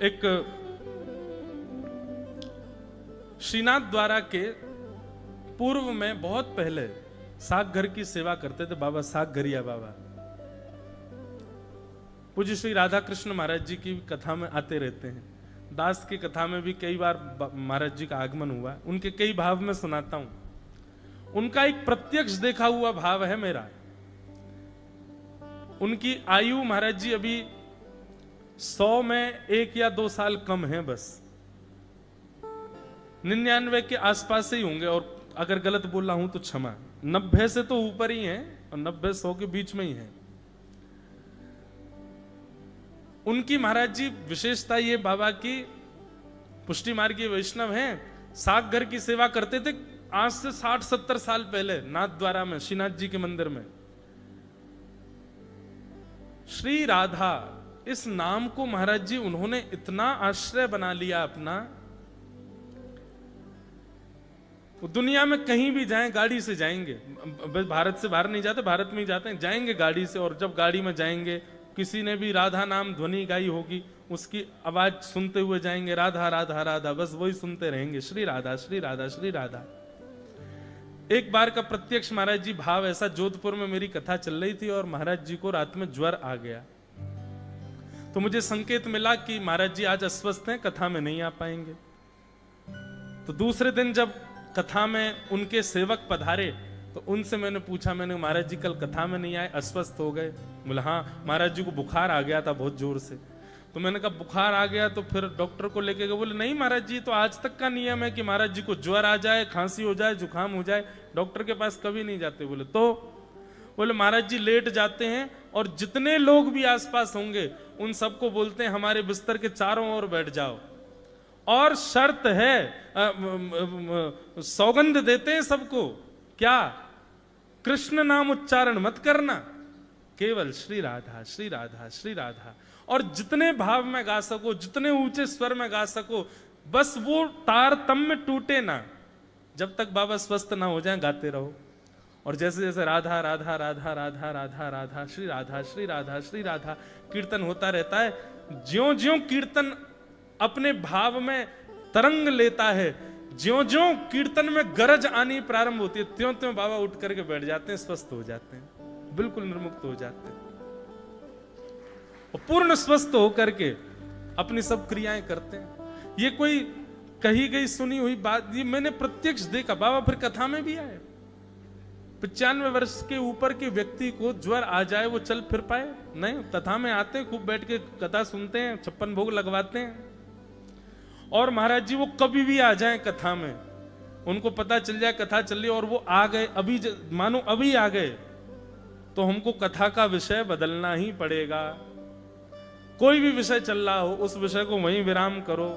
एक श्रीनाथ द्वारा के पूर्व में बहुत पहले साग घर की सेवा करते थे बाबा साग घरिया बाबा। पूज्य श्री राधा कृष्ण महाराज जी की कथा में आते रहते हैं। दास की कथा में भी कई बार महाराज जी का आगमन हुआ। उनके कई भाव में सुनाता हूं। उनका एक प्रत्यक्ष देखा हुआ भाव है मेरा। उनकी आयु महाराज जी अभी 100 में 1 या 2 साल कम है, बस 99 के आसपास ही होंगे, और अगर गलत बोल रहा हूं तो क्षमा। 90 से तो ऊपर ही हैं और 90-100 के बीच में ही है। उनकी महाराज जी विशेषता ये बाबा की पुष्टि मार्गीय वैष्णव हैं, साग घर की सेवा करते थे आज से 60-70 साल पहले नाथ द्वारा में, श्रीनाथ जी के मंदिर में। श्री राधा इस नाम को महाराज जी उन्होंने इतना आश्रय बना लिया अपना। दुनिया में कहीं भी जाएं गाड़ी से जाएंगे, भारत से बाहर नहीं जाते, भारत में ही जाते हैं, जाएंगे गाड़ी से। और जब गाड़ी में जाएंगे किसी ने भी राधा नाम ध्वनि गाई होगी, उसकी आवाज सुनते हुए जाएंगे, राधा राधा राधा, बस वही सुनते रहेंगे, श्री राधा श्री राधा श्री राधा। एक बार का प्रत्यक्ष महाराज जी भाव ऐसा, जोधपुर में मेरी कथा चल रही थी और महाराज जी को रात में ज्वर आ गया। तो मुझे संकेत मिला कि महाराज जी आज अस्वस्थ हैं, कथा में नहीं आ पाएंगे। तो दूसरे दिन जब कथा में उनके सेवक पधारे तो उनसे मैंने पूछा, मैंने महाराज जी कल कथा में नहीं आए, अस्वस्थ हो गए? बोले हाँ, महाराज जी को बुखार आ गया था बहुत जोर से। तो मैंने कहा बुखार आ गया तो फिर डॉक्टर को लेके गए? बोले नहीं महाराज जी, तो आज तक का नियम है कि महाराज जी को ज्वर आ जाए, खांसी हो जाए, जुकाम हो जाए, डॉक्टर के पास कभी नहीं जाते। बोले तो? बोले महाराज जी लेट जाते हैं और जितने लोग भी आसपास होंगे उन सबको बोलते हैं हमारे बिस्तर के चारों ओर बैठ जाओ, और शर्त है, सौगंध देते हैं सबको, क्या? कृष्ण नाम उच्चारण मत करना, केवल श्री राधा श्री राधा श्री राधा। और जितने भाव में गा सको, जितने ऊंचे स्वर में गा सको, बस वो तारतम्य टूटे ना, जब तक बाबा स्वस्थ ना हो जाए गाते रहो। और जैसे जैसे राधा राधा राधा राधा राधा राधा श्री राधा श्री राधा श्री राधा कीर्तन होता रहता है, ज्यों ज्यों कीर्तन अपने भाव में तरंग लेता है, ज्यों ज्यों कीर्तन में गरज आनी प्रारंभ होती है, त्यों त्यों बाबा उठ करके बैठ जाते हैं, स्वस्थ हो जाते हैं, बिल्कुल निर्मुक्त हो जाते हैं और पूर्ण स्वस्थ होकर के अपनी सब क्रियाएं करते हैं। ये कोई कही गई सुनी हुई बात, ये मैंने प्रत्यक्ष देखा। बाबा फिर कथा में भी आए। 95 वर्ष के ऊपर के व्यक्ति को ज्वर आ जाए, वो चल फिर पाए? नहीं, कथा में आते हैं, खूब बैठ के कथा सुनते हैं, 56 भोग लगवाते हैं। और महाराज जी वो कभी भी आ जाएं कथा में, उनको पता चल जाए कथा चल रही और वो आ गए, अभी मानो अभी आ गए, तो हमको कथा का विषय बदलना ही पड़ेगा। कोई भी विषय चल रहा हो उस विषय को वहीं विराम करो।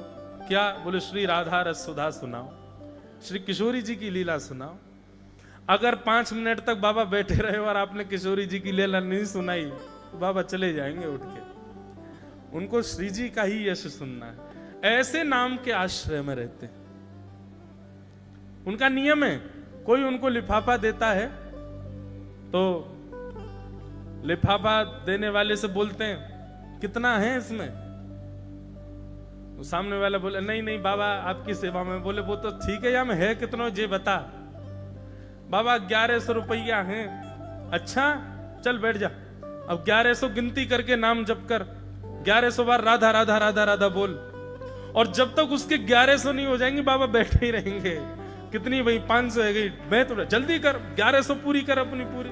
क्या? बोले श्री राधा रस सुधा सुनाओ, श्री किशोरी जी की लीला सुनाओ। अगर 5 मिनट तक बाबा बैठे रहे और आपने किशोरी जी की लीला नहीं सुनाई तो बाबा चले जाएंगे उठ के। उनको श्री जी का ही यश सुनना है। ऐसे नाम के आश्रय में रहते हैं। उनका नियम है, कोई उनको लिफाफा देता है तो लिफाफा देने वाले से बोलते हैं कितना है इसमें? वो सामने वाला बोले नहीं नहीं बाबा आपकी सेवा में। बोले वो तो ठीक है, या में है कितना जे बता। बाबा 1100 रुपया है। अच्छा चल बैठ जा, अब 1100 गिनती करके नाम जप कर, 1100 बार राधा राधा राधा राधा बोल। और जब तक उसके 1100 नहीं हो जाएंगे बाबा बैठे ही रहेंगे। कितनी भाई 500 है गई, मैं तो जल्दी कर 1100 पूरी कर अपनी पूरी।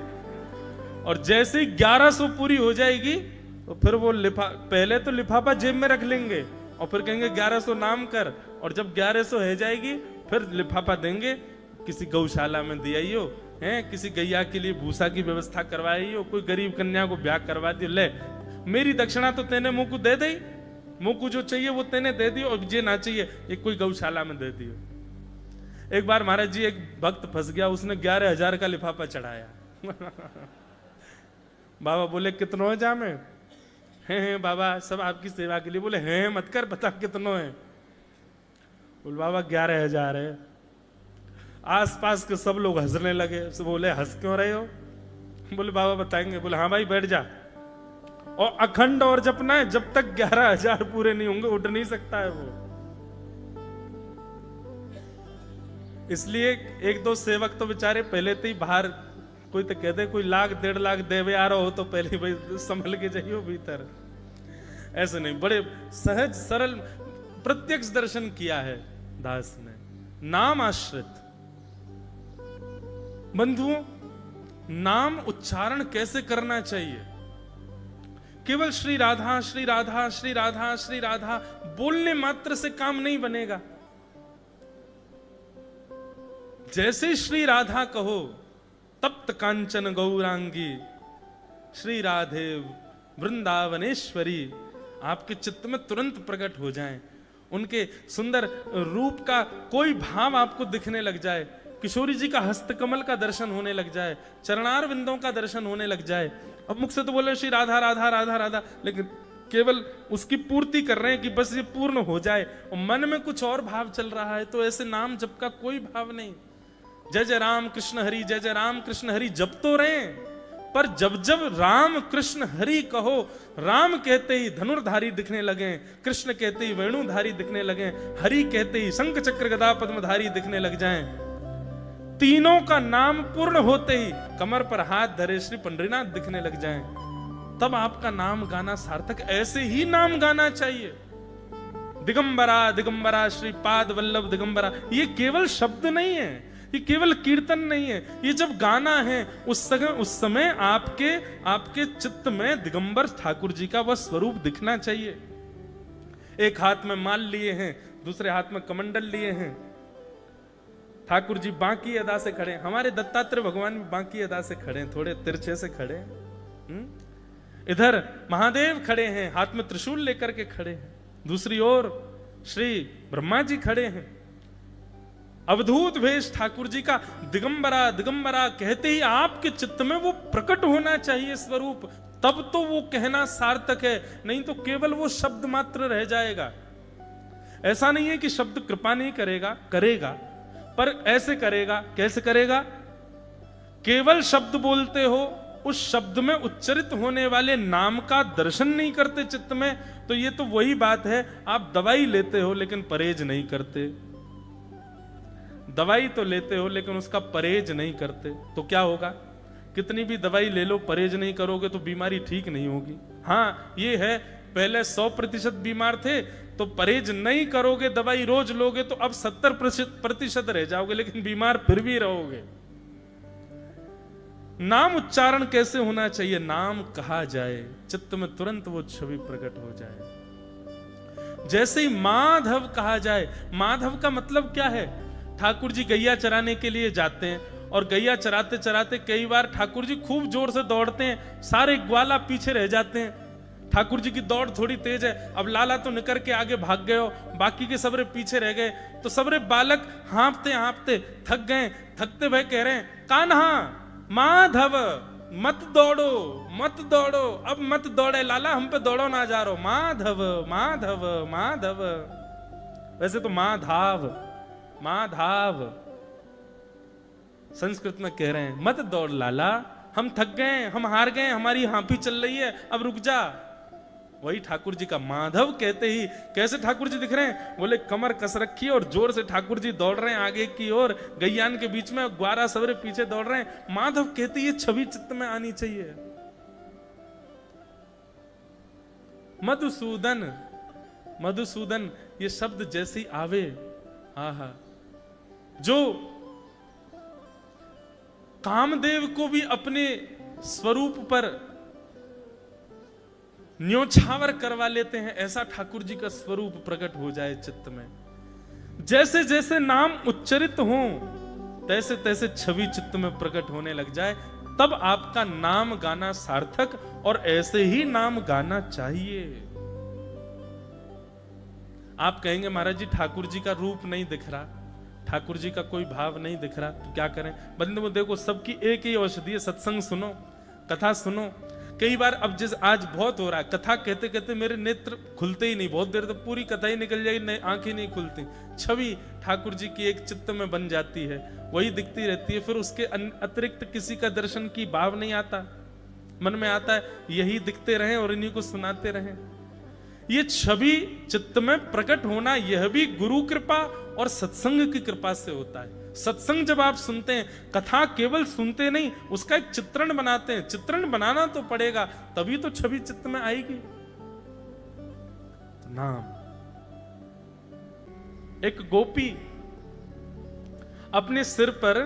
और जैसे ही 1100 पूरी हो जाएगी तो फिर वो पहले तो लिफाफा जेब में रख लेंगे और फिर कहेंगे 1100 नाम कर। और जब 1100 हो जाएगी फिर लिफाफा देंगे, किसी गौशाला में दिया है, किसी गैया के लिए भूसा की व्यवस्था करवाई हो, कोई गरीब कन्या को ब्याह करवा दियो, ले मेरी दक्षिणा तो तेने मुंह को दे दी, मुंह को जो चाहिए वो तेने दे दियो, और जे ना चाहिए एक कोई गौशाला में दे दियो। एक बार महाराज जी एक भक्त फंस गया, उसने 11,000 का लिफाफा चढ़ाया। बाबा बोले कितनो है जामे? हैं बाबा सब आपकी सेवा के लिए। बोले हैं मत कर, बता कितनो है? बोले बाबा 11,000 है। आसपास के सब लोग हंसने लगे। बोले हंस क्यों रहे हो? बोले बाबा बताएंगे। बोले हाँ भाई बैठ जा। और अखंड और जपना है, जब तक 11,000 पूरे नहीं होंगे उठ नहीं सकता है वो। इसलिए एक दो सेवक तो बेचारे पहले तो ही बाहर, कोई तो कहते कोई 1,00,000 1,50,000 देवे आ रहा हो तो पहले भाई संभल के जाइयो भीतर। ऐसे नहीं, बड़े सहज सरल प्रत्यक्ष दर्शन किया है दास ने, नाम आश्रित। बंधुओं, नाम उच्चारण कैसे करना चाहिए? केवल श्री राधा श्री राधा श्री राधा श्री राधा बोलने मात्र से काम नहीं बनेगा। जैसे श्री राधा कहो, तप्त कांचन गौरांगी श्री राधे वृंदावनेश्वरी आपके चित्त में तुरंत प्रकट हो जाएं। उनके सुंदर रूप का कोई भाव आपको दिखने लग जाए, किशोरी जी का हस्तकमल का दर्शन होने लग जाए, चरणार बिंदों का दर्शन होने लग जाए। अब मुख से तो बोले श्री राधा राधा राधा राधा, लेकिन केवल उसकी पूर्ति कर रहे हैं कि बस ये पूर्ण हो जाए, और मन में कुछ और भाव चल रहा है, तो ऐसे नाम जप का कोई भाव नहीं। जय जय राम कृष्ण हरि, जय जय राम कृष्ण हरि जप तो रहे, पर जब जब राम कृष्ण हरि कहो, राम कहते ही धनुर्धारी दिखने लगे, कृष्ण कहते ही वेणुधारी दिखने लगे, हरि कहते ही शंख चक्र गदा पद्मधारी दिखने लग जाएं, तीनों का नाम पूर्ण होते ही कमर पर हाथ धरे श्री पंडरीनाथ दिखने लग जाएं, तब आपका नाम गाना सार्थक। ऐसे ही नाम गाना चाहिए। दिगंबरा दिगंबरा श्रीपाद वल्लभ दिगंबरा, ये केवल शब्द नहीं है, ये केवल कीर्तन नहीं है, ये जब गाना है उस समय आपके चित्त में दिगंबर ठाकुर जी का वह स्वरूप दिखना चाहिए। एक हाथ में माल लिए हैं, दूसरे हाथ में कमंडल लिए हैं, ठाकुर जी बांकी अदा से खड़े, हमारे दत्तात्रेय भगवान भी बांकी अदा से खड़े, थोड़े तिरछे से खड़े। इधर महादेव खड़े हैं, हाथ में त्रिशूल लेकर के खड़े हैं, दूसरी ओर श्री ब्रह्मा जी खड़े हैं। अवधूत भेष ठाकुर जी का, दिगंबरा दिगंबरा कहते ही आपके चित्त में वो प्रकट होना चाहिए स्वरूप, तब तो वो कहना सार्थक है, नहीं तो केवल वो शब्द मात्र रह जाएगा। ऐसा नहीं है कि शब्द कृपा नहीं करेगा, करेगा, पर ऐसे करेगा, कैसे करेगा? केवल शब्द बोलते हो, उस शब्द में उच्चरित होने वाले नाम का दर्शन नहीं करते चित्त में, तो ये तो वही बात है, आप दवाई लेते हो लेकिन परहेज नहीं करते। दवाई तो लेते हो लेकिन उसका परहेज नहीं करते, तो क्या होगा? कितनी भी दवाई ले लो, परहेज नहीं करोगे तो बीमारी ठीक नहीं होगी। हाँ ये है, पहले 100% बीमार थे तो परहेज नहीं करोगे, दवाई रोज लोगे तो अब 70% रह जाओगे, लेकिन बीमार फिर भी रहोगे। नाम उच्चारण कैसे होना चाहिए? नाम कहा जाए, चित्त में तुरंत वो छवि प्रकट हो जाए। जैसे ही माधव कहा जाए, माधव का मतलब क्या है? ठाकुर जी गैया चराने के लिए जाते हैं, और गैया चराते चराते कई बार ठाकुर जी खूब जोर से दौड़ते हैं, सारे ग्वाला पीछे रह जाते हैं। ठाकुर जी की दौड़ थोड़ी तेज है, अब लाला तो निकल के आगे भाग गए हो, बाकी के सबरे पीछे रह गए, तो सबरे बालक हाँफते हाँफते थक गए, थकते भय कह रहे हैं, कान्हा माधव मत दौड़ो मत दौड़ो, अब मत दौड़े लाला, हम पे दौड़ो ना जा रहो, माधव माधव माधव। वैसे तो माधाव माधाव संस्कृत में कह रहे हैं, मत दौड़ लाला, हम थक गए, हम हार गए, हमारी हांफी चल रही है, अब रुक जा। वही ठाकुर जी का माधव कहते ही कैसे ठाकुर जी दिख रहे हैं? बोले कमर कस रखी है और जोर से ठाकुर जी दौड़ रहे हैं आगे की ओर, गैयान के बीच में ग्वारा सवरे पीछे दौड़ रहे हैं। माधव कहते ही छवि चित्त में आनी चाहिए। मधुसूदन, मधुसूदन ये शब्द जैसे ही आवे, आहा, जो कामदेव को भी अपने स्वरूप पर न्योछावर करवा लेते हैं, ऐसा ठाकुर जी का स्वरूप प्रकट हो जाए चित्त में। जैसे जैसे नाम उच्चरित हो तैसे तैसे छवि चित्त में प्रकट होने लग जाए, तब आपका नाम गाना सार्थक, और ऐसे ही नाम गाना चाहिए। आप कहेंगे महाराज जी ठाकुर जी का रूप नहीं दिख रहा, ठाकुर जी का कोई भाव नहीं दिख रहा, तो क्या करें? बंधुओं देखो, सबकी एक ही औषधि है, सत्संग सुनो, कथा सुनो। कई बार अब जिस आज बहुत हो रहा है, कथा कहते कहते मेरे नेत्र खुलते ही नहीं, बहुत देर तक पूरी कथा ही निकल जाएगी, आंखें नहीं खुलती, छवि ठाकुर जी की एक चित्त में बन जाती है, वही दिखती रहती है, फिर उसके अतिरिक्त किसी का दर्शन की भाव नहीं आता। मन में आता है यही दिखते रहें और इन्हीं को सुनाते रहें। ये छवि चित्त में प्रकट होना यह भी गुरु कृपा और सत्संग की कृपा से होता है। सत्संग जब आप सुनते हैं, कथा केवल सुनते नहीं, उसका एक चित्रण बनाते हैं। चित्रण बनाना तो पड़ेगा, तभी तो छवि चित्त में आएगी। तो नाम। एक गोपी अपने सिर पर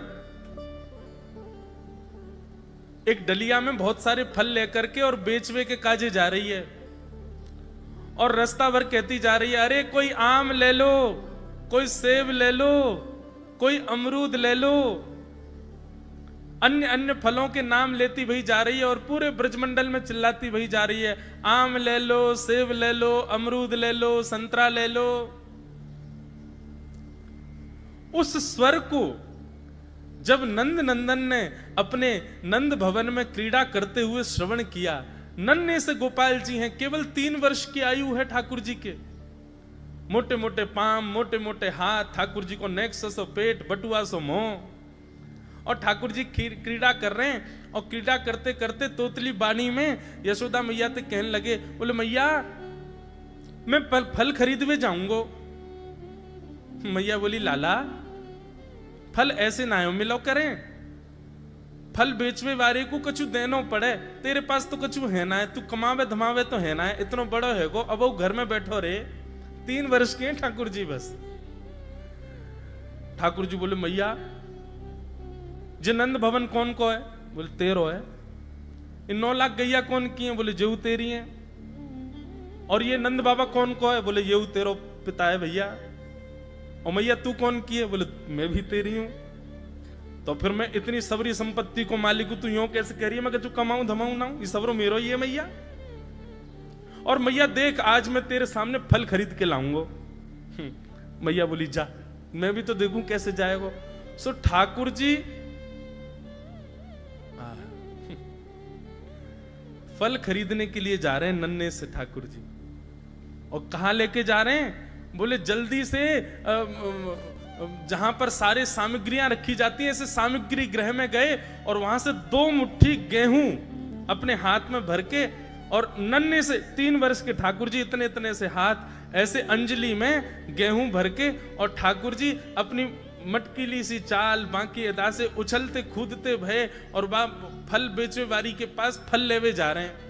एक डलिया में बहुत सारे फल लेकर के और बेचवे के काजे जा रही है, और रास्ता भर कहती जा रही है, अरे कोई आम ले लो, कोई सेब ले लो, कोई अमरूद ले लो। अन्य अन्य फलों के नाम लेती वही जा रही है और पूरे ब्रजमंडल में चिल्लाती वही जा रही है, आम ले लो, सेब ले लो, अमरूद ले लो, संतरा ले लो। उस स्वर को जब नंद नंदन ने अपने नंद भवन में क्रीड़ा करते हुए श्रवण किया, नन्हे से गोपाल जी हैं, केवल 3 वर्ष की आयु है ठाकुर जी के, मोटे मोटे पांव, मोटे मोटे हाथ, ठाकुर जी को नेक्स सो पेट, बटुआ सो मुंह, और ठाकुर जी क्रीड़ा कर रहे हैं। और क्रीड़ा करते करते तोतली बानी में यशोदा मैया से कहने लगे, बोले मैया मैं फल खरीदवे जाऊंगो। मैया बोली, लाला फल ऐसे ना हो मिलो करें, फल बेचवे वाले को कछु देनो पड़े, तेरे पास तो कछु है ना है, तू कमावे धमावे तो है ना है, इतना बड़ो है गो, अब वो घर में बैठो रे। 3 वर्ष के हैं ठाकुर जी बस। ठाकुर जी बोले, मैया जे नंद भवन कौन को है? बोले 13 है। इन 9 लाख गैया कौन की है? बोले जेऊ तेरी है। और ये नंद बाबा कौन को है? बोले येऊ तेरो पिता है भैया। और मैया तू कौन की है? बोले मैं भी तेरी हूं। तो फिर मैं इतनी सबरी संपत्ति को मालिक हूं, तू यूं कैसे कह रही है? मैं कछु कमाऊं धमाऊं ना, ये सबरो मेरो ही है मैया। और मैया देख आज मैं तेरे सामने फल खरीद के लाऊंगा। मैया बोली जा, मैं भी तो देखूं कैसे जाएगा। सो ठाकुर जी फल खरीदने के लिए जा रहे हैं नन्हे से ठाकुर जी। और कहां लेके जा रहे हैं? बोले जल्दी से जहां पर सारे सामग्रियां रखी जाती हैं, ऐसे सामग्री गृह में गए और वहां से 2 मुट्ठी गेहूं अपने हाथ में भर के, और नन्हे से 3 वर्ष के ठाकुर जी इतने इतने से हाथ ऐसे अंजलि में गेहूं भर के, और ठाकुर जी अपनी मटकीली सी चाल बाकी अदा से उछलते कूदते भय और फल बेचवे वाली के पास फल लेवे जा रहे हैं।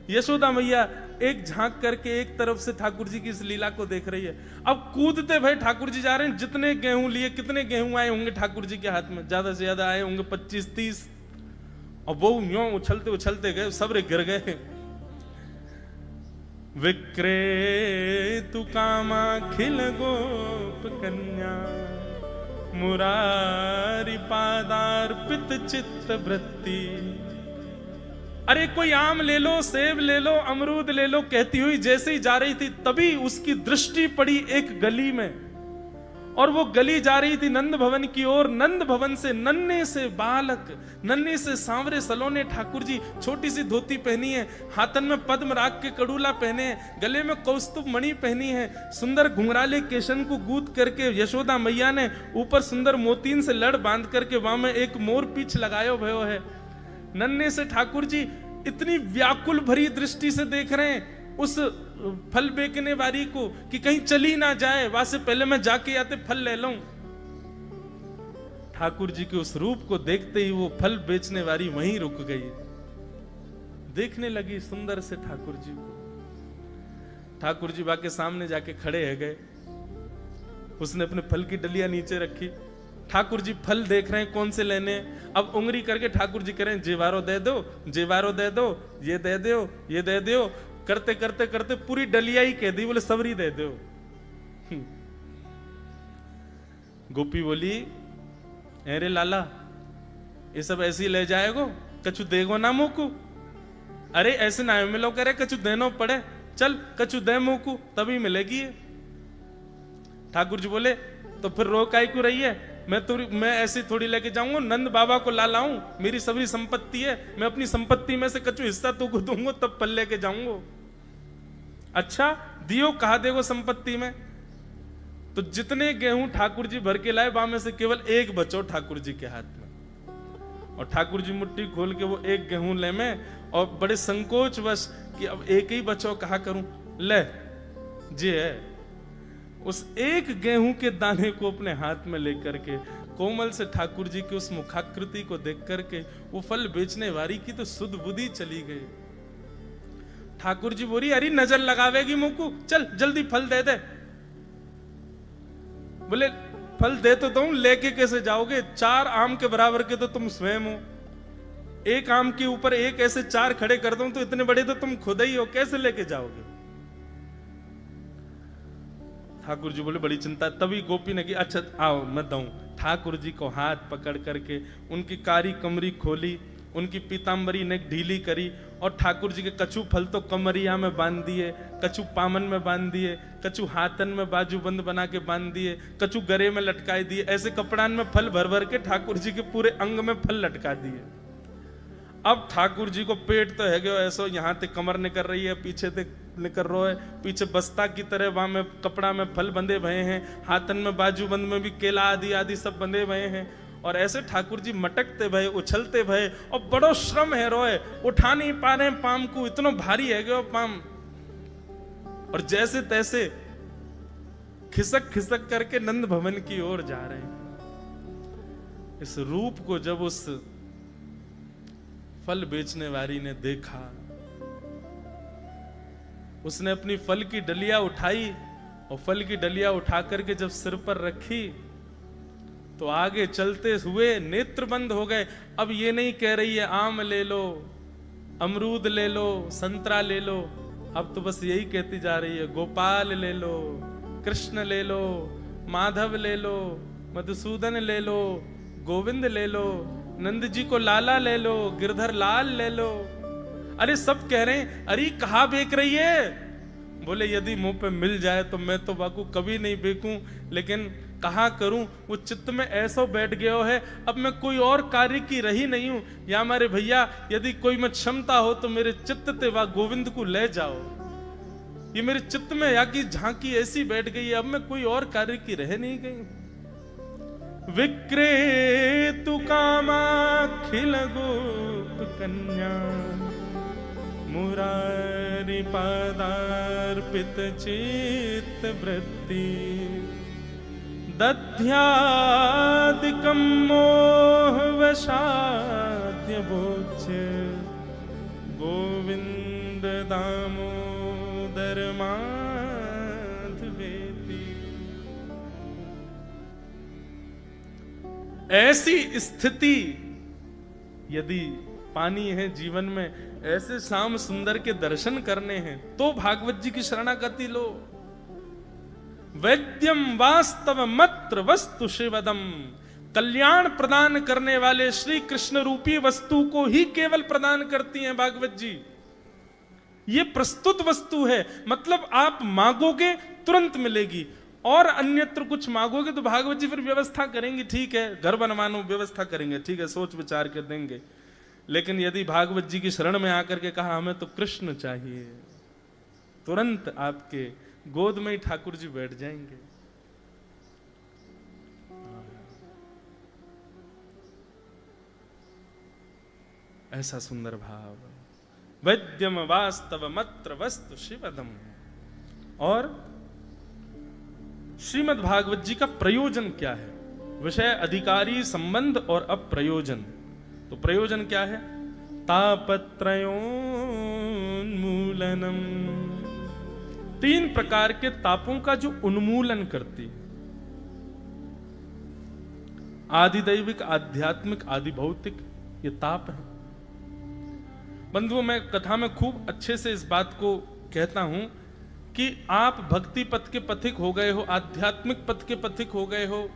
यशोदा मैया एक झांक करके एक तरफ से ठाकुर जी की इस लीला को देख रही है। अब कूदते भय ठाकुर जी जा रहे हैं। जितने गेहूं लिए, कितने गेहूं आए होंगे ठाकुर जी के हाथ में? ज्यादा से ज्यादा आए होंगे 25-30। और वो यूं उछलते उछलते गए, सबरे गिर गए। विक्रेतु कामा खिल गोप कन्या, मुरारी पादार्पित चित्त वृत्ति। अरे कोई आम ले लो, सेब ले लो, अमरूद ले लो, कहती हुई जैसे ही जा रही थी तभी उसकी दृष्टि पड़ी एक गली में, और वो गली जा रही थी नंद भवन की ओर। नंद भवन से नन्हे से बालक, नन्हे से सांवरे सलोने ठाकुर जी, छोटी सी धोती पहनी है, हाथन में पद्म राग के कड़ूला पहने हैं, गले में कौस्तुभ मणि पहनी है, सुंदर घुंघराले केशन को गूंथ करके यशोदा मैया ने ऊपर सुंदर मोतीन से लड़ बांध करके वहां में एक मोर पीछ लगायो भयो है। नन्हे से ठाकुर जी इतनी व्याकुल भरी दृष्टि से देख रहे हैं उस फल बेचने वाली को कि कहीं चली ना जाए, वहां से पहले मैं जाके आते फल ले लूं। ठाकुर जी के उस रूप को देखते ही वो फल बेचने वाली वहीं रुक गई, देखने लगी सुंदर से ठाकुर जी को। ठाकुर जी बाके सामने जाके खड़े है गए। उसने अपने फल की डलिया नीचे रखी। ठाकुर जी फल देख रहे हैं कौन से लेने। अब उंगली करके ठाकुर जी कह रहे हैं जेवारो दे दो, जेवारो दे दो, ये दे दो, ये दे दो। करते करते करते पूरी डलिया ही कह दी, बोले सबरी दे दो। गोपी बोली, अरे लाला ये सब ऐसे ही ले जाएगो, कछु देगो ना मुंह को? अरे ऐसे ना मिलो करे, कछु देनो पड़े, चल कछु दे मुंह को तभी मिलेगी। ठाकुर जी बोले तो फिर रो काई को रही है, मैं ऐसे थोड़ी लेके जाऊंगा, नंद बाबा को ला लाऊं, मेरी सभी संपत्ति है, मैं अपनी संपत्ति में से कछु हिस्सा तो को दूंगा तब पल लेके जाऊंगा। अच्छा दियो, कहा देगो संपत्ति में? तो जितने गेहूं ठाकुर जी भर के लाए वहां में से केवल एक बचो ठाकुर जी के हाथ में। और ठाकुर जी मुट्ठी खोल के वो एक गेहूं ले में और बड़े संकोच वश कि अब एक ही बचो कहा करूं, ले जे है उस एक गेहूं के दाने को अपने हाथ में लेकर के कोमल से ठाकुर जी की उस मुखाकृति को देख करके वो फल बेचने वाली की तो सुध बुद्धि चली गई। ठाकुर जी बोली अरे नजर लगावेगी मुझको, चल जल्दी फल दे दे। बोले फल दे तो दूं, लेके कैसे जाओगे? 4 आम के बराबर के तो तुम स्वयं हो, एक आम के ऊपर एक ऐसे 4 खड़े कर दूं तो इतने बड़े तो तुम खुद ही हो, कैसे लेके जाओगे? ठाकुर जी बोले बड़ी चिंता। तभी गोपी ने की अच्छा आओ मैं दूं। ठाकुर जी को हाथ पकड़ करके उनकी कारी कमरी खोली, उनकी पीतांबरी ने ढीली करी और ठाकुर जी के कछु फल तो कमरिया में बांध दिए, कछु पामन में बांध दिए, कछु हाथन में बाजूबंद बना के बांध दिए, कछु गरे में लटकाए दिए। ऐसे कपड़ान में फल भर भर के ठाकुर जी के पूरे अंग में फल लटका दिए। अब ठाकुर जी को पेट तो है गयो ऐसो, यहाँ ते कमर निकल रही है, पीछे ते निकल रहा है, पीछे बस्ता की तरह वहां में कपड़ा में फल बंधे भये हैं, हाथन में बाजूबंद में भी केला आदि आदि सब बंधे भये हैं। और ऐसे ठाकुर जी मटकते भये, उछलते भये और बड़ो श्रम है रोए, उठा नहीं पा रहे पाम को, इतना भारी है गयो पाम। और जैसे तैसे खिसक खिसक करके नंद भवन की ओर जा रहे हैं। इस रूप को जब उस फल बेचने वाली ने देखा, उसने अपनी फल की डलिया उठाई और फल की डलिया उठा करके जब सिर पर रखी तो आगे चलते हुए नेत्र बंद हो गए। अब ये नहीं कह रही है आम ले लो, अमरूद ले लो, संतरा ले लो, अब तो बस यही कहती जा रही है गोपाल ले लो, कृष्ण ले लो, माधव ले लो, मधुसूदन ले लो, गोविंद ले लो, नंद जी को लाला ले लो, गिरधर लाल ले लो। अरे सब कह रहे हैं अरे कहाँ बेच रही है? बोले यदि मुंह पे मिल जाए तो मैं तो बाकू कभी नहीं बेचूं, लेकिन कहा करूं वो चित्त में ऐसा बैठ गया है, अब मैं कोई और कार्य की रही नहीं हूं। या हमारे भैया यदि कोई में क्षमता हो तो मेरे चित्त ते वा गोविंद को ले जाओ। ये मेरे चित्त में या की झांकी ऐसी बैठ गई है, अब मैं कोई और कार्य की रह नहीं गई। विक्रेतु कामाखिल गोप कन्या मुरारी पादार्पित चित्त वृत्ति दध्यादिकं मोह वशाद्य भोज्य गोविंद दामोदर माधवेति। ऐसी स्थिति यदि पानी है जीवन में, ऐसे श्याम सुंदर के दर्शन करने हैं तो भागवत जी की शरणागति लो। वैद्यम वास्तव मत्र वस्तु शिवदम, कल्याण प्रदान करने वाले श्री कृष्ण रूपी वस्तु को ही केवल प्रदान करती हैं भागवत जी। ये प्रस्तुत वस्तु है, मतलब आप मांगोगे तुरंत मिलेगी, और अन्यत्र कुछ मांगोगे तो भागवत जी फिर व्यवस्था करेंगे, ठीक है घर बनवानो व्यवस्था करेंगे, ठीक है सोच विचार के देंगे। लेकिन यदि भागवत जी की शरण में आकर के कहा हमें तो कृष्ण चाहिए, तुरंत आपके गोद में ही ठाकुर जी बैठ जाएंगे। ऐसा सुंदर भाव। वैद्यम वास्तव मत्र वस्तु शिवदम। और श्रीमद् भागवत जी का प्रयोजन क्या है? विषय अधिकारी संबंध और अप्रयोजन। तो प्रयोजन क्या है? तापत्रयोन्मूलनम, 3 प्रकार के तापों का जो उन्मूलन करती है। आदि दैविक, आध्यात्मिक, आदि भौतिक, ये ताप है। बंधुओं मैं कथा में खूब अच्छे से इस बात को कहता हूं कि आप भक्ति पथ के पथिक हो गए हो, आध्यात्मिक पथ के पथिक हो गए हो,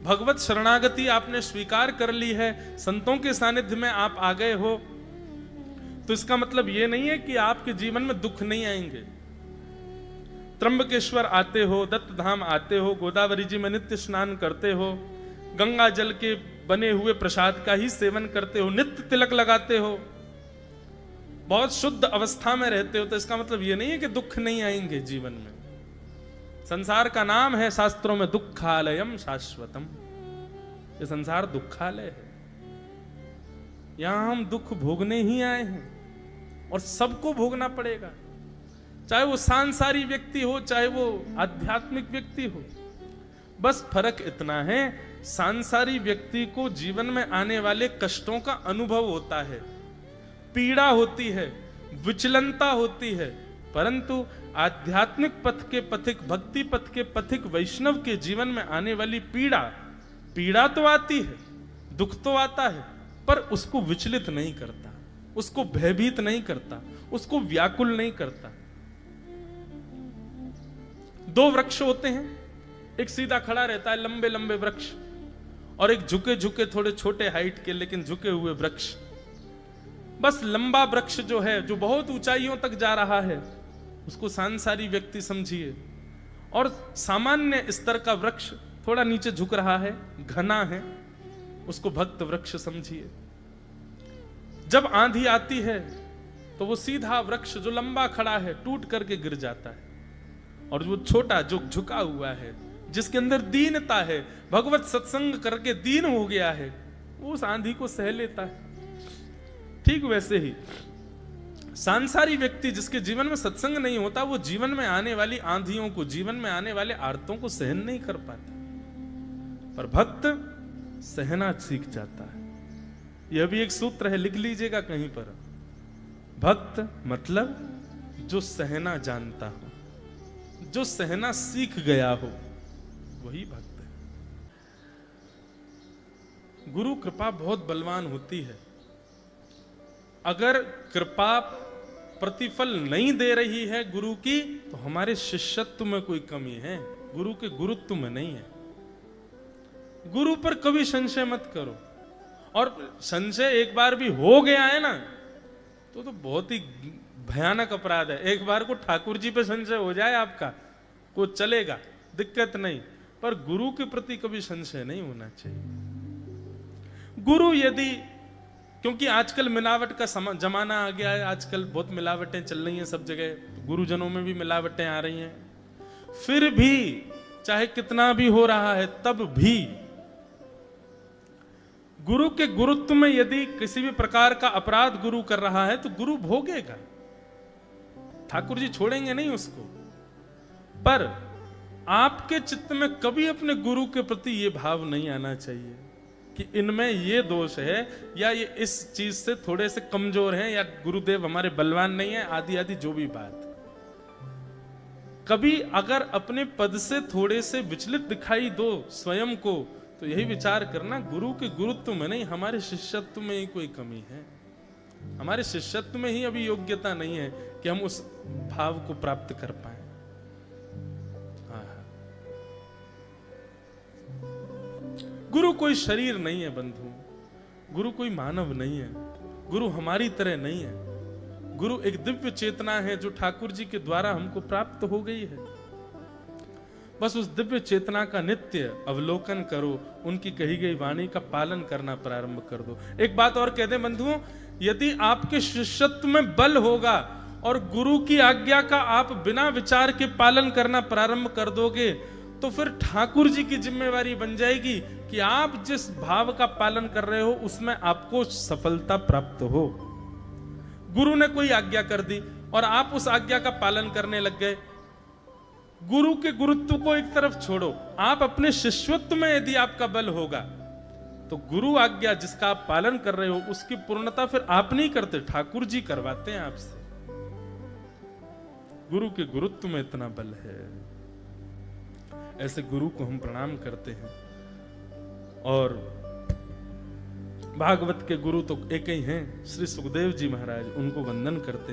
भगवत शरणागति आपने स्वीकार कर ली है, संतों के सानिध्य में आप आ गए हो, तो इसका मतलब यह नहीं है कि आपके जीवन में दुख नहीं आएंगे। त्र्यंबकेश्वर आते हो, दत्त धाम आते हो, गोदावरी जी में नित्य स्नान करते हो, गंगा जल के बने हुए प्रसाद का ही सेवन करते हो, नित्य तिलक लगाते हो, बहुत शुद्ध अवस्था में रहते हो, तो इसका मतलब यह नहीं है कि दुख नहीं आएंगे जीवन में। संसार का नाम है शास्त्रों में दुखालयम शाश्वतम। ये संसार दुखालय है। यहां हम दुख भोगने ही आए हैं और सबको भोगना पड़ेगा, चाहे वो सांसारिक व्यक्ति हो, चाहे वो आध्यात्मिक व्यक्ति हो। बस फर्क इतना है, सांसारिक व्यक्ति को जीवन में आने वाले कष्टों का अनुभव होता है, पीड़ा होती है, विचलनता होती है, परंतु आध्यात्मिक पथ के पथिक, भक्ति पथ के पथिक वैष्णव के जीवन में आने वाली पीड़ा तो आती है, दुख तो आता है, पर उसको विचलित नहीं करता, उसको भयभीत नहीं करता, उसको व्याकुल नहीं करता। दो वृक्ष होते हैं, एक सीधा खड़ा रहता है लंबे लंबे वृक्ष, और एक झुके झुके थोड़े छोटे हाइट के लेकिन झुके हुए वृक्ष। बस लंबा वृक्ष जो है, जो बहुत ऊंचाइयों तक जा रहा है, उसको सांसारिक व्यक्ति समझिए, और सामान्य स्तर का वृक्ष थोड़ा नीचे झुक रहा है, घना है, उसको भक्त वृक्ष समझिए। जब आंधी आती है तो वो सीधा वृक्ष जो लंबा खड़ा है टूट करके गिर जाता है, और वो छोटा जो झुका हुआ है, जिसके अंदर दीनता है, भगवत सत्संग करके दीन हो गया है, वो उस आंधी को सह लेता है। ठीक वैसे ही सांसारिक व्यक्ति जिसके जीवन में सत्संग नहीं होता, वो जीवन में आने वाली आंधियों को, जीवन में आने वाले आर्तों को सहन नहीं कर पाता, पर भक्त सहना सीख जाता है। यह भी एक सूत्र है, लिख लीजिएगा कहीं पर। भक्त मतलब जो सहना जानता हो, जो सहना सीख गया हो, वही भक्त है। गुरु कृपा बहुत बलवान होती है। अगर कृपा प्रतिफल नहीं दे रही है गुरु की, तो हमारे शिष्यत्व में कोई कमी है, गुरु के गुरुत्व में नहीं है। गुरु पर कभी संशय मत करो, और संशय एक बार भी हो गया है ना, तो बहुत ही भयानक अपराध है। एक बार को ठाकुर जी पे संशय हो जाए आपका, वो चलेगा, दिक्कत नहीं, पर गुरु के प्रति कभी संशय नहीं होना चाहिए। गुरु यदि, क्योंकि आजकल मिलावट का जमाना आ गया है, आजकल बहुत मिलावटें चल रही हैं सब जगह, तो गुरुजनों में भी मिलावटें आ रही हैं, फिर भी चाहे कितना भी हो रहा है, तब भी गुरु के गुरुत्व में यदि किसी भी प्रकार का अपराध गुरु कर रहा है, तो गुरु भोगेगा, ठाकुर जी छोड़ेंगे नहीं उसको। पर आपके चित्त में कभी अपने गुरु के प्रति यह भाव नहीं आना चाहिए कि इनमें ये दोष है, या ये इस चीज से थोड़े से कमजोर हैं, या गुरुदेव हमारे बलवान नहीं है, आदि आदि जो भी बात। कभी अगर अपने पद से थोड़े से विचलित दिखाई दो स्वयं को, तो यही विचार करना, गुरु के गुरुत्व में नहीं, हमारे शिष्यत्व में ही कोई कमी है, हमारे शिष्यत्व में ही अभी योग्यता नहीं है कि हम उस भाव को प्राप्त कर पाए। गुरु कोई शरीर नहीं है बंधु, गुरु कोई मानव नहीं है, गुरु हमारी तरह नहीं है। गुरु एक दिव्य चेतना है जो ठाकुर जी के द्वारा हमको प्राप्त हो गई है। बस उस दिव्य चेतना का नित्य अवलोकन करो, उनकी कही गई वाणी का पालन करना प्रारंभ कर दो। एक बात और कह दें बंधुओं, यदि आपके शिष्यत्व में बल होगा और गुरु की आज्ञा का आप बिना विचार के पालन करना प्रारंभ कर दोगे, तो फिर ठाकुर जी की जिम्मेवारी बन जाएगी कि आप जिस भाव का पालन कर रहे हो उसमें आपको सफलता प्राप्त हो। गुरु ने कोई आज्ञा कर दी और आप उस आज्ञा का पालन करने लग गए, गुरु के गुरुत्व को एक तरफ छोड़ो, आप अपने शिष्यत्व में यदि आपका बल होगा, तो गुरु आज्ञा जिसका आप पालन कर रहे हो उसकी पूर्णता फिर आप नहीं करते, ठाकुर जी करवाते हैं आपसे। गुरु के गुरुत्व में इतना बल है। ऐसे गुरु को हम प्रणाम करते हैं। और भागवत के गुरु तो एक ही हैं, श्री सुखदेव जी महाराज, उनको वंदन करते हैं।